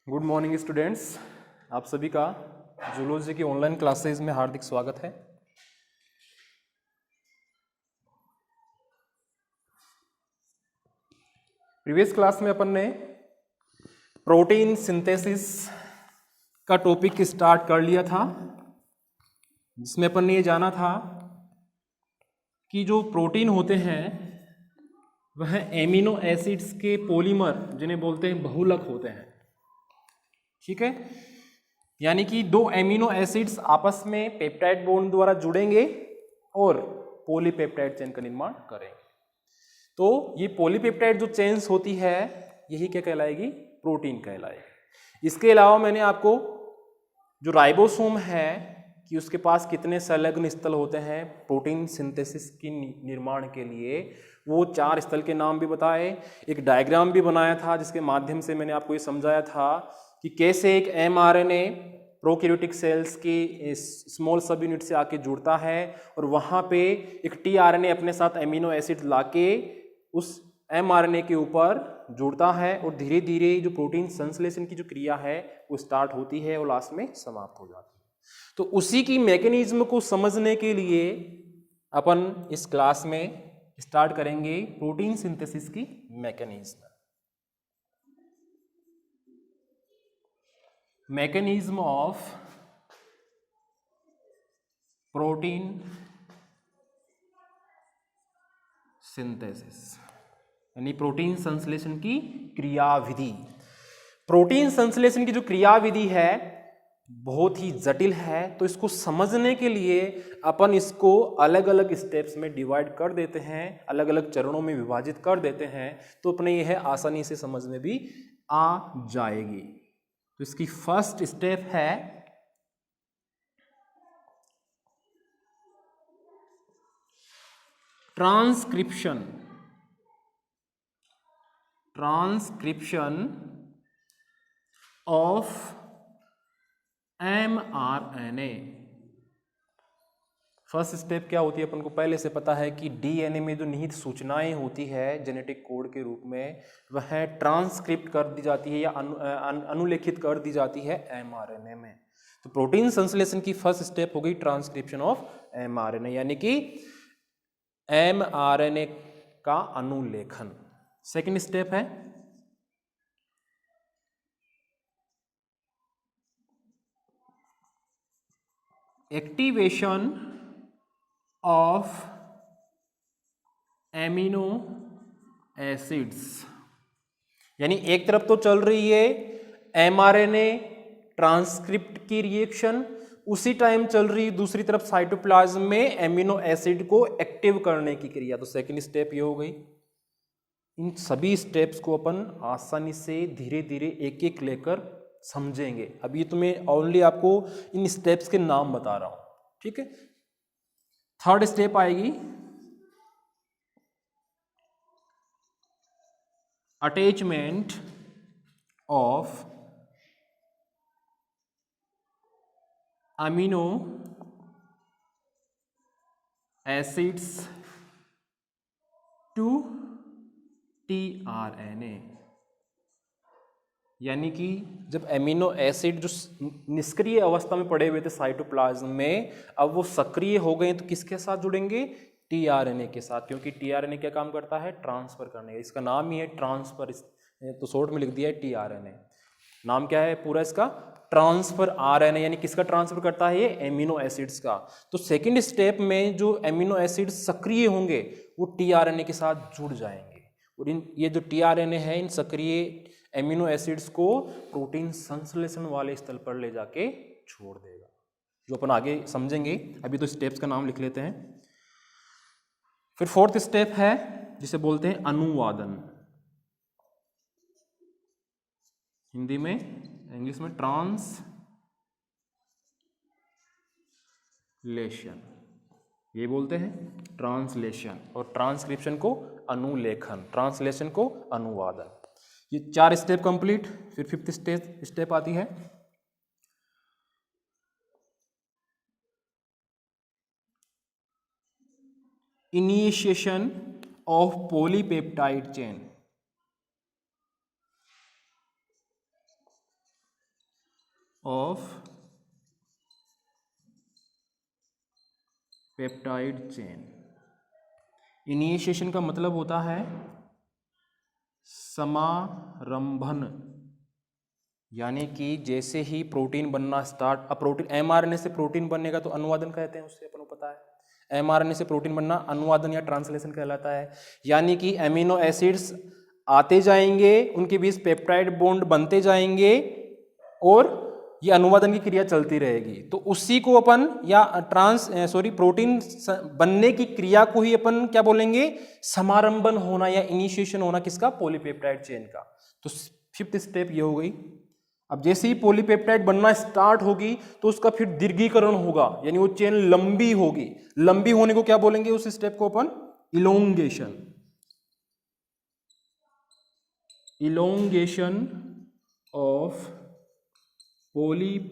Good morning students, आप सभी का जूलॉजी की ऑनलाइन क्लासेज में हार्दिक स्वागत है। प्रीवियस क्लास में अपन ने प्रोटीन सिंथेसिस का टॉपिक स्टार्ट कर लिया था, जिसमें अपन ने ये जाना था कि जो प्रोटीन होते हैं वह एमिनो एसिड्स के पॉलीमर जिन्हें बोलते हैं बहुलक होते हैं। ठीक है, यानी कि दो एमिनो एसिड्स आपस में पेप्टाइड बॉन्ड द्वारा जुड़ेंगे और पॉलीपेप्टाइड चेन का निर्माण करेंगे। तो ये पॉलीपेप्टाइड जो चेन्स होती है यही क्या कहलाएगी? प्रोटीन कहलाएगी। इसके अलावा मैंने आपको जो राइबोसोम है कि उसके पास कितने संलग्न स्थल होते हैं प्रोटीन सिंथेसिस की निर्माण के लिए, वो 4 स्थल के नाम भी बताए। एक डायग्राम भी बनाया था जिसके माध्यम से मैंने आपको ये समझाया था कि कैसे एक mRNA प्रोकैरियोटिक सेल्स की स्मॉल सब यूनिट से आके जुड़ता है और वहाँ पे एक tRNA अपने साथ एमिनो एसिड लाके उस mRNA के ऊपर जुड़ता है और धीरे धीरे जो प्रोटीन संश्लेषण की जो क्रिया है वो स्टार्ट होती है और लास्ट में समाप्त हो जाती है। तो उसी की मैकेनिज्म को समझने के लिए अपन इस क्लास में स्टार्ट करेंगे प्रोटीन सिंथेसिस की mechanism. Mechanism of protein synthesis यानी प्रोटीन संश्लेषण की क्रियाविधि। प्रोटीन संश्लेषण की जो क्रियाविधि है बहुत ही जटिल है, तो इसको समझने के लिए अपन इसको अलग अलग स्टेप्स में डिवाइड कर देते हैं, अलग अलग चरणों में विभाजित कर देते हैं, तो अपने यह आसानी से समझ में भी आ जाएगी। तो इसकी फर्स्ट स्टेप है transcription of mRNA। First step क्या होती है अपन को पहले से पता है कि डीएनए में जो निहित सूचनाएं होती है जेनेटिक कोड के रूप में, वह ट्रांसक्रिप्ट कर दी जाती है या अनुलेखित कर दी जाती है mRNA में। तो प्रोटीन संश्लेषण की फर्स्ट स्टेप हो गई ट्रांसक्रिप्शन ऑफ mRNA, यानी कि mRNA का अनुलेखन। सेकंड स्टेप है एक्टिवेशन ऑफ एमिनो एसिड्स, यानी एक तरफ तो चल रही है mRNA ट्रांसक्रिप्ट की रिएक्शन, उसी टाइम चल रही दूसरी तरफ साइटोप्लाज्म में एमिनो एसिड को एक्टिव करने की क्रिया। तो सेकंड स्टेप ये हो गई। इन सभी स्टेप्स को अपन आसानी से धीरे धीरे एक एक लेकर समझेंगे। अभी तो मैं ओनली आपको इन स्टेप्स के नाम बता रहा हूं, ठीक है। थर्ड स्टेप आएगी attachment of amino acids to tRNA, यानी कि जब एमिनो एसिड जो निष्क्रिय अवस्था में पड़े हुए थे साइटोप्लाज्म में, अब वो सक्रिय हो गए तो किसके साथ जुड़ेंगे? tRNA के साथ, क्योंकि tRNA क्या काम करता है? ट्रांसफर करने का। इसका नाम ही है ट्रांसफर, तो शॉर्ट में लिख दिया है tRNA। नाम क्या है पूरा इसका? ट्रांसफर RNA, यानी किसका ट्रांसफर करता है? ये एमिनो एसिड्स का। तो सेकेंड स्टेप में जो एमिनो एसिड सक्रिय होंगे वो tRNA के साथ जुड़ जाएंगे और ये जो tRNA है इन सक्रिय एमिनो एसिड्स को प्रोटीन संश्लेषण वाले स्थल पर ले जाके छोड़ देगा, जो अपन आगे समझेंगे। अभी तो स्टेप्स का नाम लिख लेते हैं। फिर फोर्थ स्टेप है जिसे बोलते हैं अनुवादन, हिंदी में, इंग्लिश में ट्रांसलेशन, ये बोलते हैं ट्रांसलेशन, और ट्रांसक्रिप्शन को अनुलेखन, ट्रांसलेशन को अनुवादन। ये 4 स्टेप कंप्लीट। फिर फिफ्थ स्टेप आती है initiation of polypeptide chain. Of peptide chain. Initiation का मतलब होता है समारंभन, यानी कि जैसे ही प्रोटीन बनना स्टार्ट, अब प्रोटीन एमआरएनए से प्रोटीन बनेगा तो अनुवादन कहते हैं, उससे अपन को पता है। एमआरएनए से प्रोटीन बनना अनुवादन या ट्रांसलेशन कहलाता है। यानी कि अमीनो एसिड्स आते जाएंगे, उनके बीच पेप्टाइड बॉन्ड बनते जाएंगे और ये अनुवादन की क्रिया चलती रहेगी। तो उसी को अपन या प्रोटीन बनने की क्रिया को ही अपन क्या बोलेंगे, समारंभन होना या इनिशिएशन होना किसका, पॉलीपेप्टाइड चेन का। तो फिफ्थ स्टेप ये हो गई। अब जैसे ही पॉलीपेप्टाइड बनना स्टार्ट होगी तो उसका फिर दीर्घीकरण होगा, यानी वो चेन लंबी होगी। लंबी होने को क्या बोलेंगे, उस स्टेप को अपन elongation. Elongation of polypeptide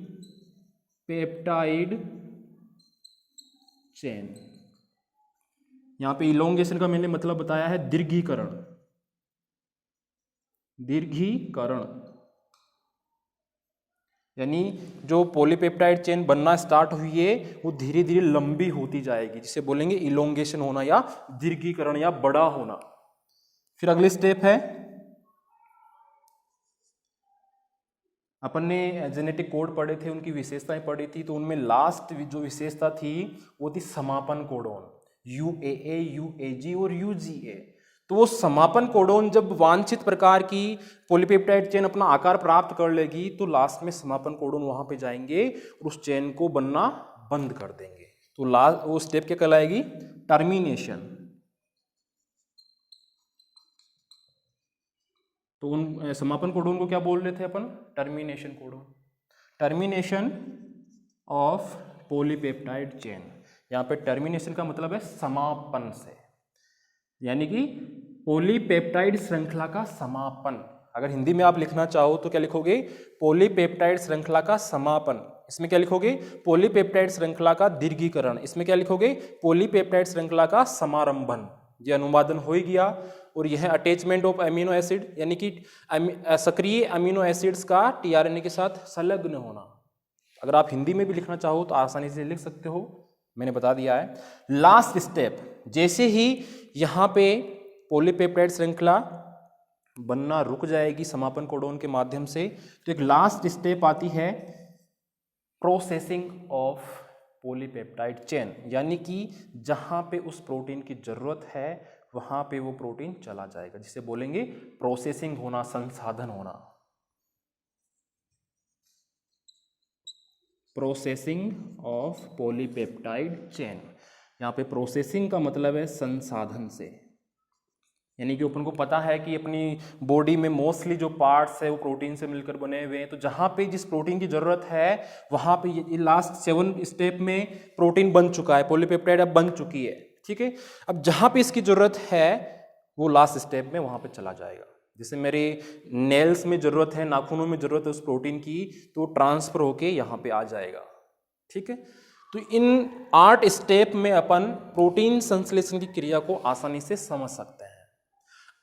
chain. यहां पे इलोंगेशन का मैंने मतलब बताया है दीर्घीकरण। दीर्घीकरण यानी जो पॉलीपेप्टाइड चेन बनना स्टार्ट हुई है वो धीरे धीरे लंबी होती जाएगी, जिसे बोलेंगे इलोंगेशन होना या दीर्घीकरण या बड़ा होना। फिर अगली स्टेप है, अपन ने जेनेटिक कोड पढ़े थे, उनकी विशेषताएं पढ़ी थी। तो उनमें लास्ट जो विशेषता थी वो थी समापन कोडोन, UAA, UAG और UGA। तो वो समापन कोडोन जब वांछित प्रकार की पॉलीपेप्टाइड चेन अपना आकार प्राप्त कर लेगी तो लास्ट में समापन कोडोन वहां पे जाएंगे और उस चेन को बनना बंद कर देंगे। तो लास्ट वो स्टेप क्या कहलाएगी, टर्मिनेशन। तो उन समापन कोडोन को क्या बोल रहे थे अपन, termination codon. Termination of polypeptide chain, यहाँ पे टर्मिनेशन का मतलब है समापन से, यानी कि पॉलीपेप्टाइड श्रृंखला का समापन। अगर हिंदी में आप लिखना चाहो तो क्या लिखोगे, पॉलीपेप्टाइड श्रृंखला का समापन। इसमें क्या लिखोगे, पॉलीपेप्टाइड श्रृंखला का दीर्घीकरण। इसमें क्या लिखोगे, पॉलीपेप्टाइड श्रृंखला का समारंभन। ये अनुवादन हो ही गया। और यह अटैचमेंट ऑफ अमीनो एसिड, यानी कि सक्रिय अमीनो एसिड्स का टीआरएनए के साथ संलग्न होना। अगर आप हिंदी में भी लिखना चाहो तो आसानी से लिख सकते हो, मैंने बता दिया है। लास्ट स्टेप, जैसे ही यहाँ पे पॉलीपेप्टाइड श्रृंखला बनना रुक जाएगी समापन कोडोन के माध्यम से, तो एक लास्ट स्टेप आती है प्रोसेसिंग ऑफ पॉलीपेप्टाइड चेन, यानी कि जहाँ पे उस प्रोटीन की जरूरत है वहाँ पे वो प्रोटीन चला जाएगा, जिसे बोलेंगे प्रोसेसिंग होना, संसाधन होना। प्रोसेसिंग ऑफ पॉलीपेप्टाइड चेन, यहाँ पे प्रोसेसिंग का मतलब है संसाधन से, यानी कि अपन को पता है कि अपनी बॉडी में मोस्टली जो पार्ट्स है वो प्रोटीन से मिलकर बने हुए हैं। तो जहाँ पे जिस प्रोटीन की जरूरत है वहाँ पे ये लास्ट 7 स्टेप में प्रोटीन बन चुका है, पॉलीपेप्टाइड अब बन चुकी है, ठीक है। अब जहाँ पे इसकी जरूरत है वो लास्ट स्टेप में वहाँ पे चला जाएगा। जैसे मेरे नेल्स में जरूरत है, नाखूनों में जरूरत है उस प्रोटीन की, तो ट्रांसफर होके यहाँ पे आ जाएगा, ठीक है। तो इन 8 स्टेप में अपन प्रोटीन संश्लेषण की क्रिया को आसानी से समझ सकते हैं।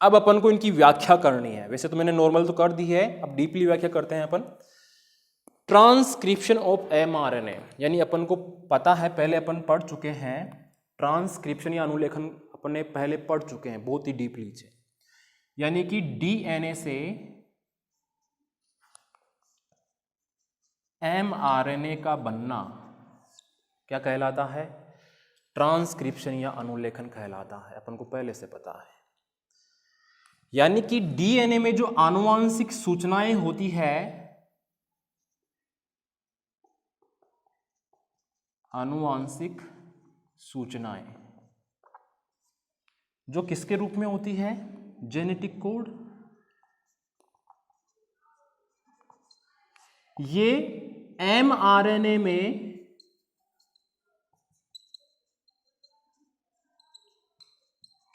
अब अपन को इनकी व्याख्या करनी है। वैसे तो मैंने नॉर्मल तो कर दी है, अब डीपली व्याख्या करते हैं अपन। ट्रांसक्रिप्शन ऑफ mRNA, यानी अपन को पता है, पहले अपन पढ़ चुके हैं ट्रांसक्रिप्शन या अनुलेखन, अपन ने पहले पढ़ चुके हैं बहुत ही डीपली से। यानी कि DNA से mRNA का बनना क्या कहलाता है, ट्रांसक्रिप्शन या अनुलेखन कहलाता है, अपन को पहले से पता है। यानी कि डीएनए में जो आनुवांशिक सूचनाएं होती है, आनुवांशिक सूचनाएं जो किसके रूप में होती है, जेनेटिक कोड, ये mRNA में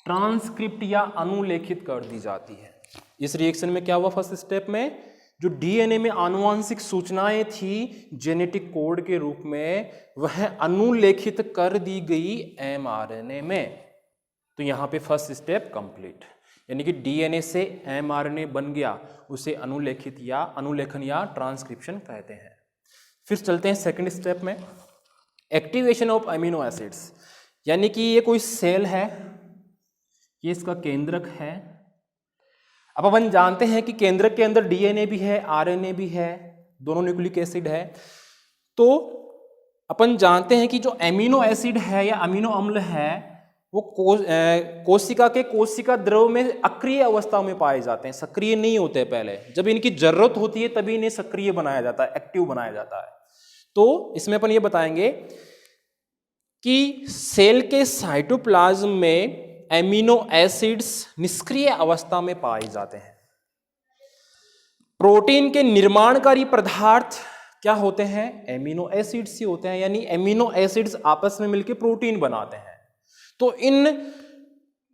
ट्रांसक्रिप्ट या अनुलेखित कर दी जाती है। इस रिएक्शन में क्या हुआ, फर्स्ट स्टेप में जो डीएनए में आनुवांशिक सूचनाएं थी जेनेटिक कोड के रूप में, वह अनुलेखित कर दी गई mRNA में। तो यहां पे फर्स्ट स्टेप कंप्लीट, यानी कि डीएनए से mRNA बन गया, उसे अनुलेखित या अनुलेखन या ट्रांसक्रिप्शन कहते हैं। फिर चलते हैं सेकंड स्टेप में, एक्टिवेशन ऑफ अमीनो एसिड्स। यानी कि ये कोई सेल है, ये इसका केंद्रक है। अब अपन जानते हैं कि केंद्रक के अंदर डीएनए भी है, आरएनए भी है, दोनों न्यूक्लिक एसिड है। तो अपन जानते हैं कि जो एमिनो एसिड है या अमीनो अम्ल है वो कोशिका के कोशिका द्रव में अक्रिय अवस्था में पाए जाते हैं, सक्रिय नहीं होते पहले। जब इनकी जरूरत होती है तभी इन्हें सक्रिय बनाया जाता है, एक्टिव बनाया जाता है। तो इसमें अपन ये बताएंगे कि सेल के साइटोप्लाज्म में एमिनो एसिड्स निष्क्रिय अवस्था में पाए जाते हैं। प्रोटीन के निर्माणकारी पदार्थ क्या होते हैं? एमिनो एसिड्स ही होते हैं, यानी एमिनो एसिड्स आपस में मिलकर प्रोटीन बनाते हैं। तो इन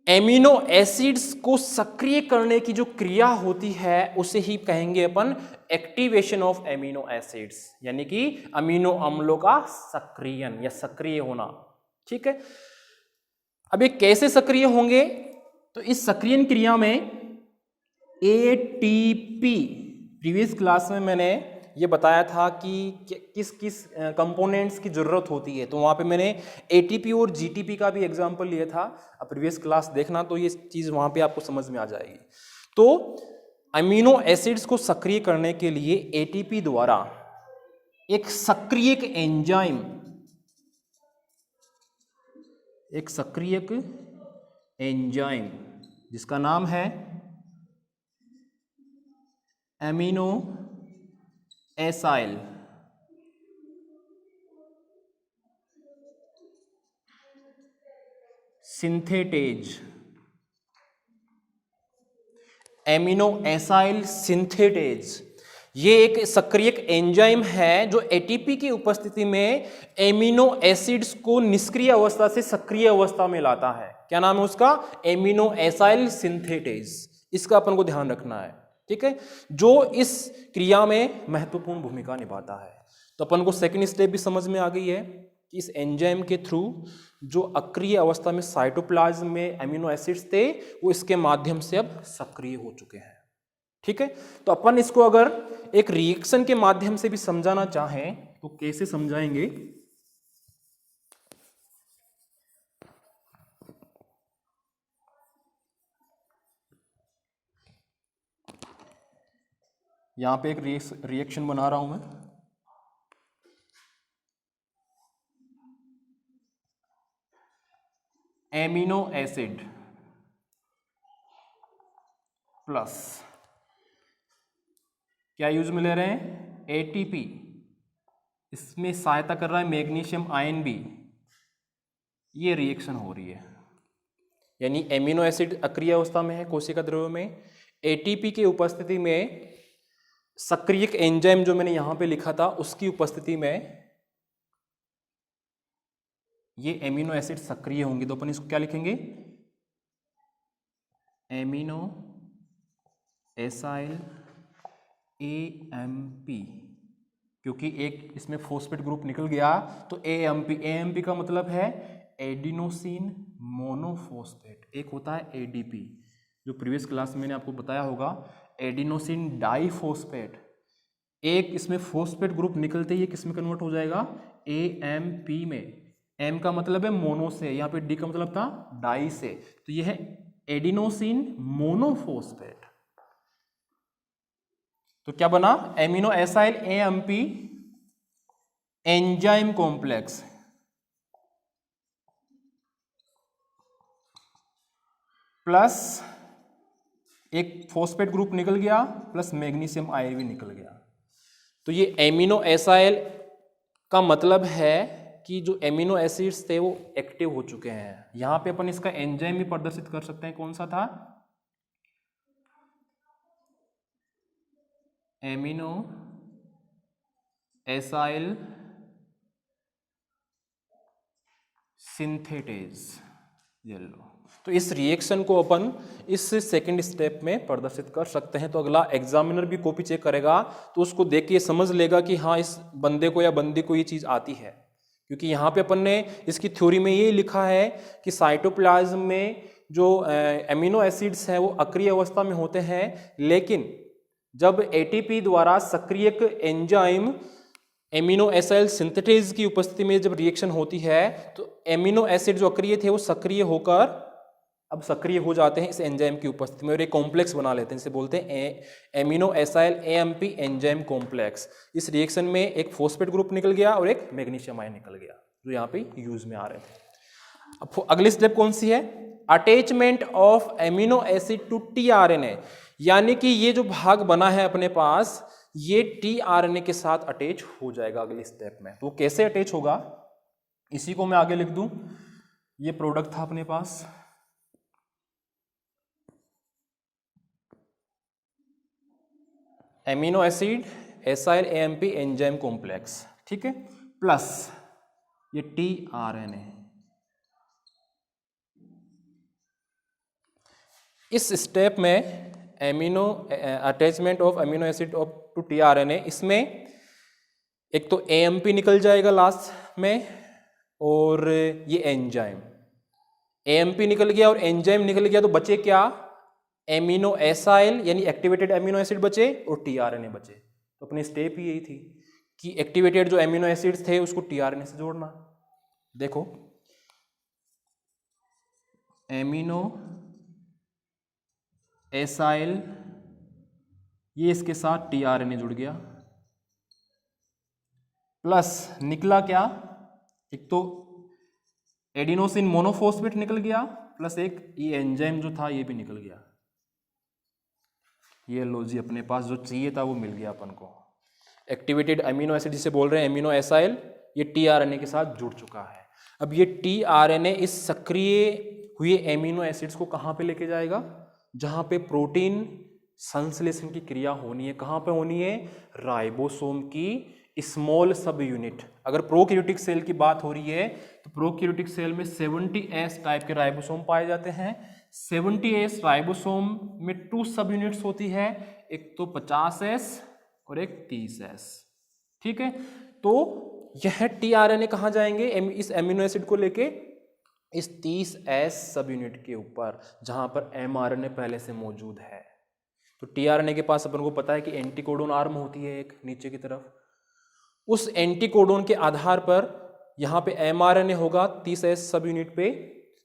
एमिनो एसिड्स को सक्रिय करने की जो क्रिया होती है उसे ही कहेंगे अपन एक्टिवेशन ऑफ एमिनो एसिड्स, यानी कि अमीनो अम्लों का सक्रियन या सक्रिय होना। ठीक है, अब ये कैसे सक्रिय होंगे? तो इस सक्रियन क्रिया में एटीपी, प्रीवियस क्लास में मैंने ये बताया था कि किस किस कंपोनेंट्स की जरूरत होती है, तो वहां पे मैंने एटीपी और जीटीपी का भी एग्जांपल लिया था। अब प्रीवियस क्लास देखना तो ये चीज वहां पे आपको समझ में आ जाएगी। तो अमीनो एसिड्स को सक्रिय करने के लिए एटीपी द्वारा एक सक्रियक एंजाइम जिसका नाम है amino acyl synthetase, amino acyl synthetase, ये एक सक्रियक एंजाइम है जो एटीपी की उपस्थिति में एमिनो एसिड्स को निष्क्रिय अवस्था से सक्रिय अवस्था में लाता है। क्या नाम है उसका? Amino acyl synthetase. इसका अपन को ध्यान रखना है, ठीक है, जो इस क्रिया में महत्वपूर्ण भूमिका निभाता है। तो अपन को सेकंड स्टेप भी समझ में आ गई है कि इस एंजाइम के थ्रू जो अक्रिय अवस्था में साइटोप्लाज्म में एमिनो एसिड्स थे वो इसके माध्यम से अब सक्रिय हो चुके हैं। ठीक है, तो अपन इसको अगर एक रिएक्शन के माध्यम से भी समझाना चाहें तो कैसे समझाएंगे? यहां पे एक रिएक्शन बना रहा हूं मैं। एमिनो एसिड प्लस क्या यूज में ले रहे हैं? एटीपी। इसमें सहायता कर रहा है मैग्नीशियम आयन भी। ये रिएक्शन हो रही है, यानी एमिनो एसिड अक्रिय अवस्था में है कोशिका द्रव्य में, एटीपी की उपस्थिति में सक्रियक एंजाइम जो मैंने यहां पे लिखा था उसकी उपस्थिति में ये एमिनो एसिड सक्रिय होंगे। तो अपन इसको क्या लिखेंगे? एमिनो एसाइल एएमपी, क्योंकि एक इसमें फॉस्फेट ग्रुप निकल गया तो एएमपी का मतलब है एडिनोसिन मोनोफॉस्फेट। एक होता है एडीपी, जो प्रीवियस क्लास में मैंने आपको बताया होगा, एडिनोसिन डाइफॉस्फेट। एक इसमें फॉस्फेट ग्रुप निकलते ही किस में कन्वर्ट हो जाएगा? एएमपी में। एम का मतलब है मोनो से, यहाँ पे डी का मतलब था डाई से, तो यह है एडिनोसिन मोनोफॉस्फेट। तो क्या बना? Amino acyl AMP enzyme complex plus एक फॉस्फेट ग्रुप निकल गया प्लस मैग्नीशियम आयन भी निकल गया। तो ये एमिनो एसाइल का मतलब है कि जो एमिनो एसिड्स थे वो एक्टिव हो चुके हैं। यहां पे अपन इसका एंजाइम भी प्रदर्शित कर सकते हैं। कौन सा था? Amino acyl synthetase. ये लो, तो इस रिएक्शन को अपन इस सेकंड स्टेप में प्रदर्शित कर सकते हैं। तो अगला एग्जामिनर भी कॉपी चेक करेगा तो उसको देख के समझ लेगा कि हाँ इस बंदे को या बंदी को ये चीज आती है, क्योंकि यहाँ पे अपन ने इसकी थ्योरी में ये लिखा है कि साइटोप्लाज्म में जो एमिनो एसिड्स हैं वो अक्रिय अवस्था में होते हैं, लेकिन जब एटीपी द्वारा सक्रियक एंजाइम एमिनो एसिड सिंथेटेज की उपस्थिति में जब रिएक्शन होती है तो एमिनो एसिड जो अक्रिय थे वो सक्रिय होकर अब सक्रिय हो जाते हैं इस एंजाइम की उपस्थिति में और एक कॉम्प्लेक्स बना लेते हैं, इसे बोलते हैं amino acyl AMP enzyme complex. इस रिएक्शन में एक फॉस्फेट ग्रुप निकल गया और एक मैग्नीशियम आयन निकल गया जो यहाँ पे यूज में आ रहे थे। अब अगली स्टेप कौन सी है? Attachment of amino acid to tRNA, यानी कि ये जो भाग बना है अपने पास ये टीआरएनए के साथ अटैच हो जाएगा अगली स्टेप में। तो कैसे अटैच होगा इसी को मैं आगे लिख दूं। ये प्रोडक्ट था अपने पास, amino acid acyl AMP enzyme complex, ठीक है, प्लस ये टीआरएनए। इस स्टेप में amino attachment of amino acid of to tRNA, इसमें एक तो एएमपी निकल जाएगा लास्ट में और ये एंजाइम, एएमपी निकल गया और एंजाइम निकल गया तो बचे क्या? एमिनो एसाइल यानी एक्टिवेटेड एमिनो एसिड बचे और टीआरएनए बचे। तो अपनी स्टेप ही यही थी कि एक्टिवेटेड जो एमिनो एसिड्स थे उसको टीआरएनए से जोड़ना। देखो एमिनो एसाइल ये इसके साथ टीआरएनए जुड़ गया, प्लस निकला क्या? एक तो एडिनोसिन मोनोफॉस्फेट निकल गया प्लस एक ये एंजाइम जो था ये भी निकल गया। ये लो जी अपने पास जो चाहिए था वो मिल गया अपन को। एक्टिवेटेड अमीनो एसिड जिसे बोल रहे हैं एमिनो एसाइल, ये टीआरएनए के साथ जुड़ चुका है। अब ये टीआरएनए इस सक्रिय हुए एमिनो एसिड्स को कहाँ पे लेके जाएगा? जहाँ पे प्रोटीन संश्लेषण की क्रिया होनी है। कहाँ पे होनी है? राइबोसोम की स्मॉल सब यूनिट। अगर प्रोकैरियोटिक सेल की बात हो रही है तो प्रोकैरियोटिक सेल में 70S टाइप के राइबोसोम पाए जाते हैं। 70S राइबोसोम में 2 सब यूनिट्स होती है, एक तो 50S और एक 30S, ठीक है। तो यह टीआरएनए कहाँ जाएंगे? इस एमिनो एसिड को लेके इस 30S सब यूनिट के ऊपर जहां पर एमआरएनए पहले से मौजूद है। तो टीआरएनए के पास अपन को पता है कि एंटीकोडोन आर्म होती है एक नीचे की तरफ, उस एंटीकोडोन के आधार पर यहाँ पे एमआरएनए होगा 30S सब यूनिट पे,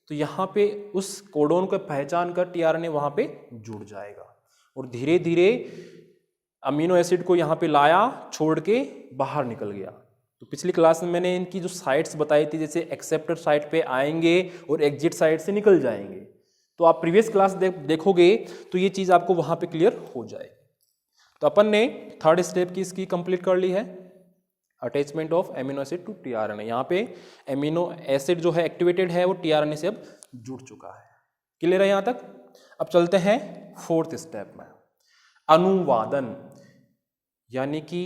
तो यहाँ पे उस कोडोन को पहचान कर टीआरएनए वहाँ पे जुड़ जाएगा और धीरे धीरे अमीनो एसिड को यहाँ पे लाया, छोड़ के बाहर निकल गया। तो पिछली क्लास में मैंने इनकी जो साइट्स बताई थी, जैसे एक्सेप्टर साइट पे आएंगे और एग्जिट साइट से निकल जाएंगे। तो आप प्रीवियस क्लास देखोगे तो ये चीज़ आपको वहाँ पे क्लियर हो जाएगी। तो अपन ने थर्ड स्टेप की इसकी कंप्लीट कर ली है, attachment of amino acid to tRNA. यहाँ पे एमिनो एसिड जो है एक्टिवेटेड है वो टीआरएनए से अब जुड़ चुका है। क्लियर है यहाँ तक? अब चलते हैं फोर्थ स्टेप में, अनुवादन, यानी कि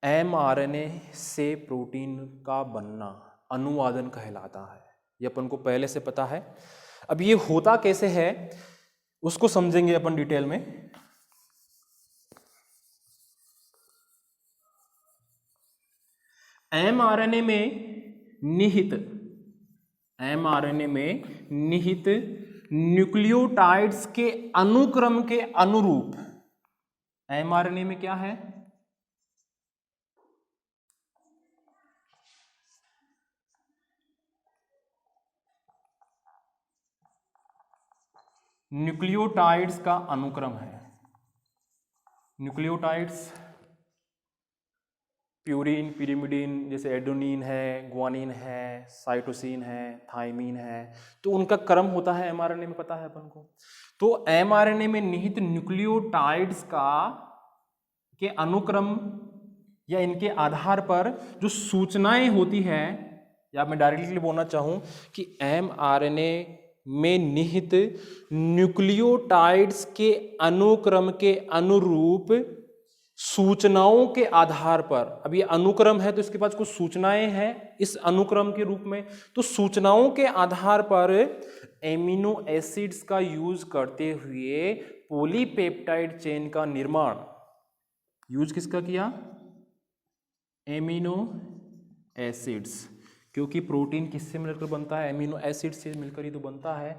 एमआरएनए से प्रोटीन का बनना अनुवादन कहलाता है। ये अपन को पहले से पता है। अब ये होता कैसे है उसको समझेंगे अपन डिटेल में। एमआरएनए में निहित न्यूक्लियोटाइड्स के अनुक्रम के अनुरूप एमआरएनए में क्या है? न्यूक्लियोटाइड्स का अनुक्रम है। न्यूक्लियोटाइड्स प्यूरिन, पिरिमिडिन, जैसे एडेनिन है, ग्वानिन है, साइटोसिन है, थाइमिन है, तो उनका क्रम होता है एमआरएनए में, पता है अपन को। तो एमआरएनए में निहित न्यूक्लियोटाइड्स के अनुक्रम या इनके आधार पर जो सूचनाएं होती है, या मैं डायरेक्टली बोलना चाहूं कि एमआरएनए में निहित न्यूक्लियोटाइड्स के अनुक्रम के अनुरूप सूचनाओं के आधार पर, अब ये अनुक्रम है तो इसके पास कुछ सूचनाएं हैं इस अनुक्रम के रूप में, तो सूचनाओं के आधार पर एमिनो एसिड्स का यूज करते हुए पॉलीपेप्टाइड चेन का निर्माण, यूज किसका किया? एमिनो एसिड्स, क्योंकि प्रोटीन किससे मिलकर बनता है? एमिनो एसिड से मिलकर ही तो बनता है।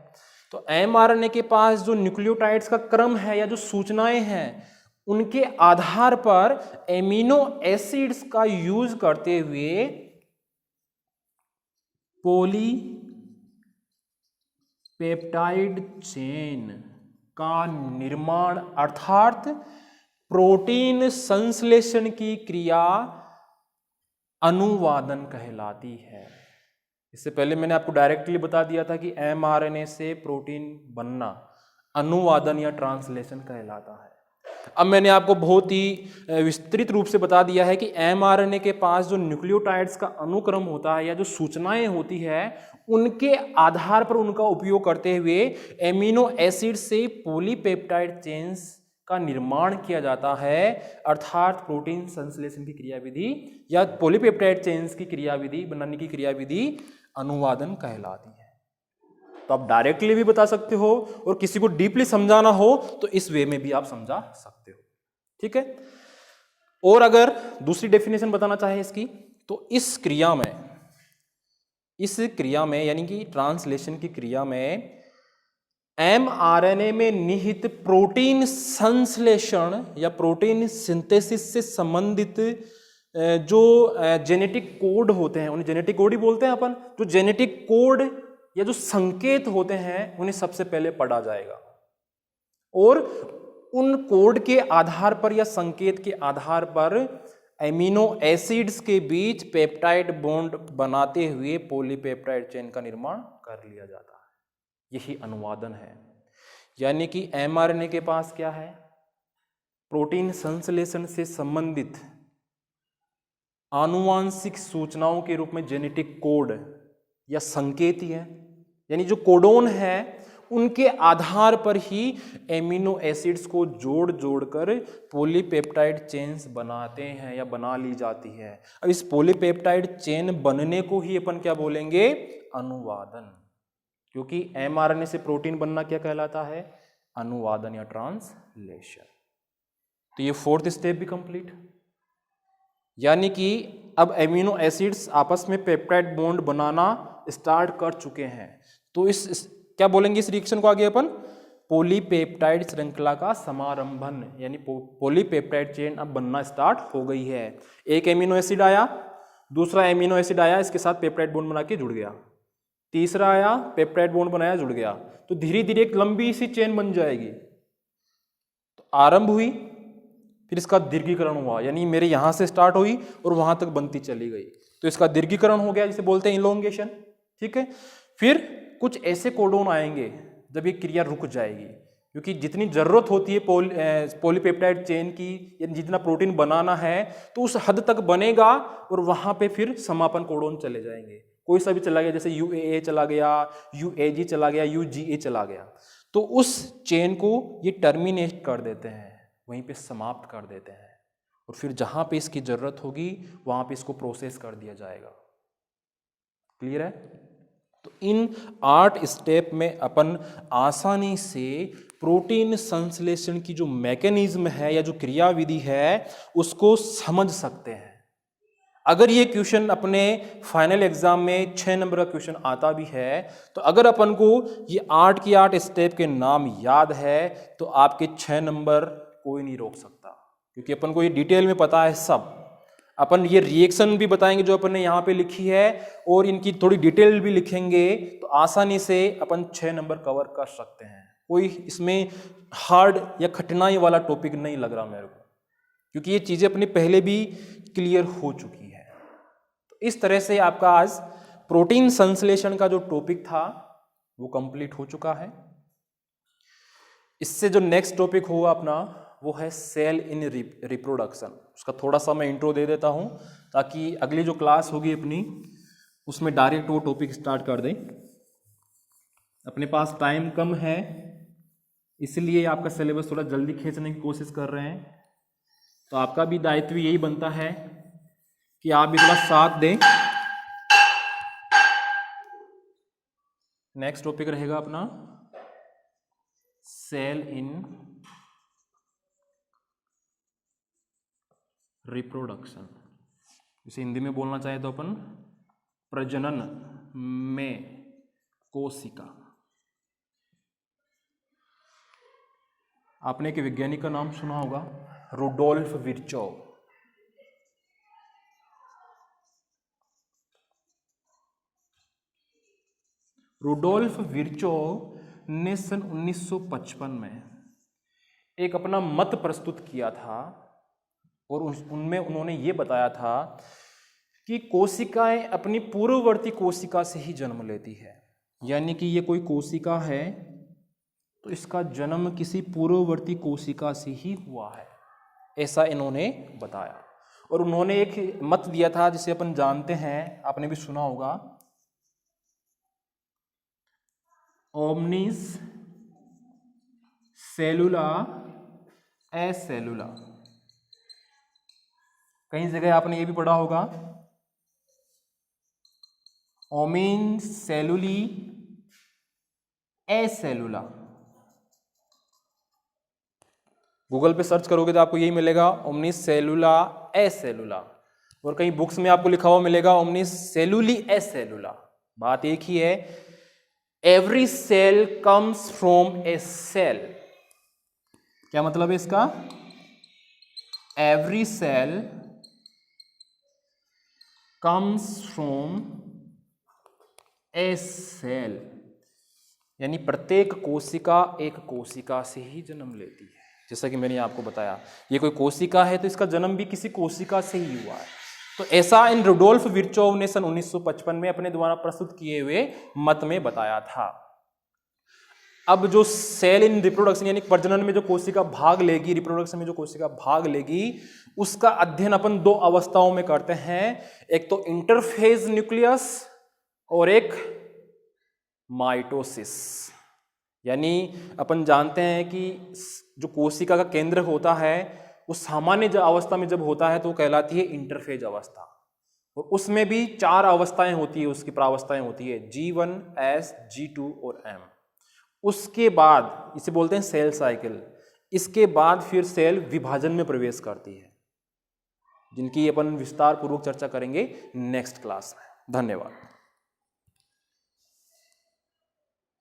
तो एमआरएनए के पास जो न्यूक्लियोटाइड्स का क्रम है या जो सूचनाएं हैं उनके आधार पर एमिनो एसिड्स का यूज करते हुए पॉलीपेप्टाइड चेन का निर्माण अर्थात प्रोटीन संश्लेषण की क्रिया अनुवादन कहलाती है। इससे पहले मैंने आपको डायरेक्टली बता दिया था कि एमआरएनए से प्रोटीन बनना अनुवादन या ट्रांसलेशन कहलाता है। अब मैंने आपको बहुत ही विस्तृत रूप से बता दिया है कि एमआरएनए के पास जो न्यूक्लियोटाइड्स का अनुक्रम होता है या जो सूचनाएं होती है उनके आधार पर उनका उपयोग करते हुए एमिनो एसिड से पॉलीपेप्टाइड चेन्स का निर्माण किया जाता है, अर्थात प्रोटीन संश्लेषण की क्रियाविधि या पॉलीपेप्टाइड चेन्स की क्रियाविधि बनाने की क्रियाविधि अनुवादन कहलाती है। तो आप डायरेक्टली भी बता सकते हो और किसी को डीपली समझाना हो तो इस वे में भी आप समझा सकते हो, ठीक है। और अगर दूसरी डेफिनेशन बताना चाहे इसकी, तो इस क्रिया में यानी कि ट्रांसलेशन की क्रिया में एमआरएनए में निहित प्रोटीन संश्लेषण या प्रोटीन सिंथेसिस से संबंधित जो जेनेटिक कोड होते हैं, उन्हें जेनेटिक कोड ही बोलते हैं अपन। जो जेनेटिक कोड या जो संकेत होते हैं उन्हें सबसे पहले पढ़ा जाएगा और उन कोड के आधार पर या संकेत के आधार पर एमिनो एसिड्स के बीच पेप्टाइड बॉन्ड बनाते हुए पॉलीपेप्टाइड चेन का निर्माण कर लिया जाता है। यही अनुवादन है। यानी कि एमआरएनए के पास क्या है? प्रोटीन संश्लेषण से संबंधित आनुवांशिक सूचनाओं के रूप में जेनेटिक कोड या संकेत ही है, यानी जो कोडोन है उनके आधार पर ही एमिनो एसिड्स को जोड़ जोड़कर पॉलीपेप्टाइड चेन्स बनाते हैं या बना ली जाती है। अब इस पॉलीपेप्टाइड चेन बनने को ही अपन क्या बोलेंगे? अनुवादन। क्योंकि एमआरएनए से प्रोटीन बनना क्या कहलाता है? अनुवादन या ट्रांसलेशन। तो ये फोर्थ स्टेप भी कंप्लीट। यानी कि अब एमिनो एसिड्स आपस में पेप्टाइड बॉन्ड बनाना स्टार्ट कर चुके हैं। तो इस क्या बोलेंगे इस रिएक्शन को आगे अपन? पॉलीपेप्टाइड श्रृंखला का समारंभन, यानी पॉलीपेप्टाइड चेन अब बनना स्टार्ट हो गई है। एक एमिनो एसिड आया, दूसरा एमिनो एसिड आया, इसके साथ पेप्टाइड बॉन्ड बना के जुड़ गया, तीसरा आया, पेप्टाइड बॉन्ड बनाया, जुड़ गया। तो धीरे धीरे एक लंबी सी चेन बन जाएगी। तो आरंभ हुई, फिर इसका दीर्घीकरण हुआ, यानी मेरे यहां से स्टार्ट हुई और वहां तक बनती चली गई, तो इसका दीर्घीकरण हो गया, जिसे बोलते हैं इलोंगेशन, ठीक है। फिर कुछ ऐसे कोडोन आएंगे जब ये क्रिया रुक जाएगी, क्योंकि जितनी जरूरत होती है पॉलीपेप्टाइड चेन की, यानी जितना प्रोटीन बनाना है तो उस हद तक बनेगा और वहां पे फिर समापन कोडोन चले जाएंगे। कोई सा भी चला गया, जैसे UAA चला गया, UAG चला गया, UGA चला गया, तो उस चेन को ये टर्मिनेट कर देते हैं, वहीं पे समाप्त कर देते हैं, और फिर जहां पे इसकी जरूरत होगी वहां पे इसको प्रोसेस कर दिया जाएगा। क्लियर है? तो इन 8 स्टेप में अपन आसानी से प्रोटीन संश्लेषण की जो मैकेनिज्म है या जो क्रियाविधि है उसको समझ सकते हैं। अगर ये क्वेश्चन अपने फाइनल एग्जाम में 6 नंबर का क्वेश्चन आता भी है, तो अगर अपन को ये 8 की 8 स्टेप के नाम याद है तो आपके 6 नंबर कोई नहीं रोक सकता, क्योंकि अपन को ये डिटेल में पता है सब। अपन ये रिएक्शन भी बताएंगे जो अपन ने यहाँ पे लिखी है, और इनकी थोड़ी डिटेल भी लिखेंगे, तो आसानी से अपन 6 नंबर कवर कर सकते हैं। कोई इसमें हार्ड या कठिनाई वाला टॉपिक नहीं लग रहा मेरे को, क्योंकि ये चीजें अपनी पहले भी क्लियर हो चुकी है। तो इस तरह से आपका आज प्रोटीन संश्लेषण का जो टॉपिक था वो कंप्लीट हो चुका है। इससे जो नेक्स्ट टॉपिक होगा अपना वो है सेल इन रिप्रोडक्शन। उसका थोड़ा सा मैं इंट्रो दे देता हूं ताकि अगली जो क्लास होगी अपनी उसमें डायरेक्ट वो टॉपिक स्टार्ट कर दें। अपने पास टाइम कम है, इसलिए आपका सिलेबस थोड़ा जल्दी खींचने की कोशिश कर रहे हैं। तो आपका भी दायित्व यही बनता है कि आप भी थोड़ा साथ दें। नेक्स्ट टॉपिक रहेगा अपना सेल इन रिप्रोडक्शन। इसे हिंदी में बोलना चाहे तो अपन प्रजनन में कोशिका। आपने एक वैज्ञानिक का नाम सुना होगा, रुडोल्फ विर्चोव। रुडोल्फ विर्चोव ने सन 1955 में एक अपना मत प्रस्तुत किया था और उनमें उन्होंने ये बताया था कि कोशिकाएं अपनी पूर्ववर्ती कोशिका से ही जन्म लेती है, यानी कि ये कोई कोशिका है तो इसका जन्म किसी पूर्ववर्ती कोशिका से ही हुआ है, ऐसा इन्होंने बताया। और उन्होंने एक मत दिया था जिसे अपन जानते हैं, आपने भी सुना होगा, ओमनिस सेलुला एसेलुला। कई जगह आपने ये भी पढ़ा होगा, ओमिन सेलुली एसेलुला। गूगल पे सर्च करोगे तो आपको यही मिलेगा, ओमनिस सेलुला एसेलुला। और कहीं बुक्स में आपको लिखा हुआ मिलेगा ओमनिस सेलुली एसेलुला। बात एक ही है, every cell comes from a cell. क्या मतलब है इसका? Every cell comes from a cell, यानी प्रत्येक कोशिका एक कोशिका से ही जन्म लेती है। जैसा कि मैंने आपको बताया, ये कोई कोशिका है तो इसका जन्म भी किसी कोशिका से ही हुआ है। तो ऐसा इन रुडोल्फ विर्चोव ने सन 1955 में अपने द्वारा प्रस्तुत किए हुए मत में बताया था। अब जो सेल इन रिप्रोडक्शन यानी प्रजनन में जो कोशिका भाग लेगी, रिप्रोडक्शन में जो कोशिका भाग लेगी, उसका अध्ययन अपन दो अवस्थाओं में करते हैं, एक तो इंटरफेज न्यूक्लियस और एक माइटोसिस। यानी अपन जानते हैं कि जो कोशिका का केंद्र होता है वो सामान्य अवस्था में जब होता है तो वो कहलाती है इंटरफेज अवस्था, और उसमें भी 4 अवस्थाएं होती है, उसकी प्रावस्थाएं होती है G1, S, G2 और M। उसके बाद इसे बोलते हैं सेल साइकिल। इसके बाद फिर सेल विभाजन में प्रवेश करती है, जिनकी अपन विस्तार पूर्वक चर्चा करेंगे नेक्स्ट क्लास में। धन्यवाद।